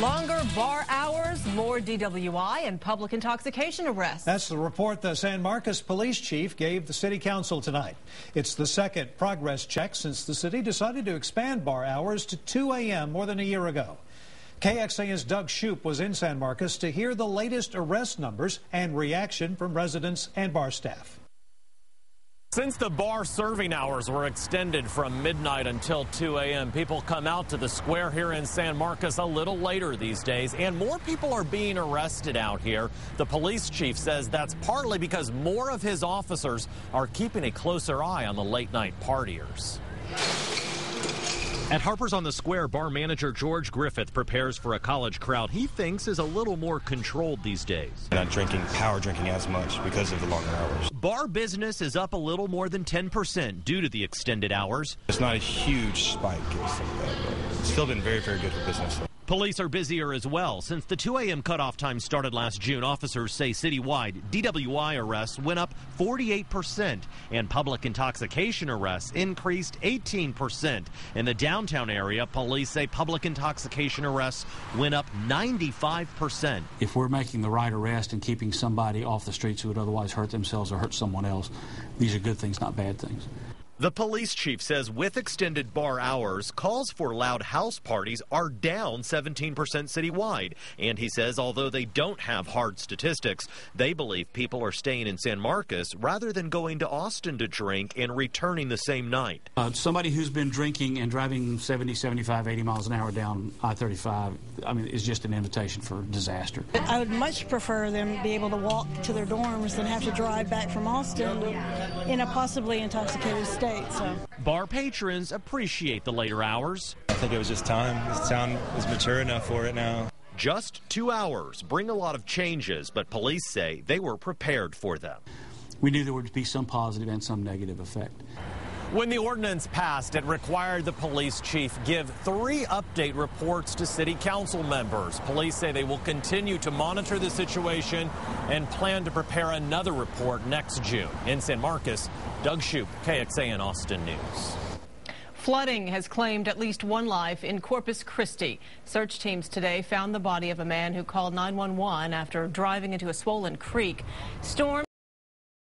Longer bar hours, more DWI, and public intoxication arrests. That's the report the San Marcos police chief gave the city council tonight. It's the second progress check since the city decided to expand bar hours to 2 a.m. more than a year ago. KXAN's Doug Shoup was in San Marcos to hear the latest arrest numbers and reaction from residents and bar staff. Since the bar serving hours were extended from midnight until 2 a.m., people come out to the square here in San Marcos a little later these days, and more people are being arrested out here. The police chief says that's partly because more of his officers are keeping a closer eye on the late-night partiers. At Harper's on the Square, bar manager George Griffith prepares for a college crowd he thinks is a little more controlled these days. Not power drinking as much because of the longer hours. Bar business is up a little more than 10% due to the extended hours. It's not a huge spike, but it's still been very, very good for business. Police are busier as well. Since the 2 a.m. cutoff time started last June, officers say citywide DWI arrests went up 48%, and public intoxication arrests increased 18%. In the downtown area, police say public intoxication arrests went up 95%. If we're making the right arrest and keeping somebody off the streets who would otherwise hurt themselves or hurt someone else, these are good things, not bad things. The police chief says with extended bar hours, calls for loud house parties are down 17% citywide. And he says although they don't have hard statistics, they believe people are staying in San Marcos rather than going to Austin to drink and returning the same night. Somebody who's been drinking and driving 70, 75, 80 miles an hour down I-35, is just an invitation for disaster. I would much prefer them be able to walk to their dorms than have to drive back from Austin in a possibly intoxicated state. Bar patrons appreciate the later hours. I think it was just time. This town is mature enough for it now. Just 2 hours bring a lot of changes, but police say they were prepared for them. We knew there would be some positive and some negative effect. When the ordinance passed, it required the police chief give 3 update reports to city council members. Police say they will continue to monitor the situation and plan to prepare another report next June. In San Marcos, Doug Shoup, KXAN Austin News. Flooding has claimed at least 1 life in Corpus Christi. Search teams today found the body of a man who called 911 after driving into a swollen creek. Storm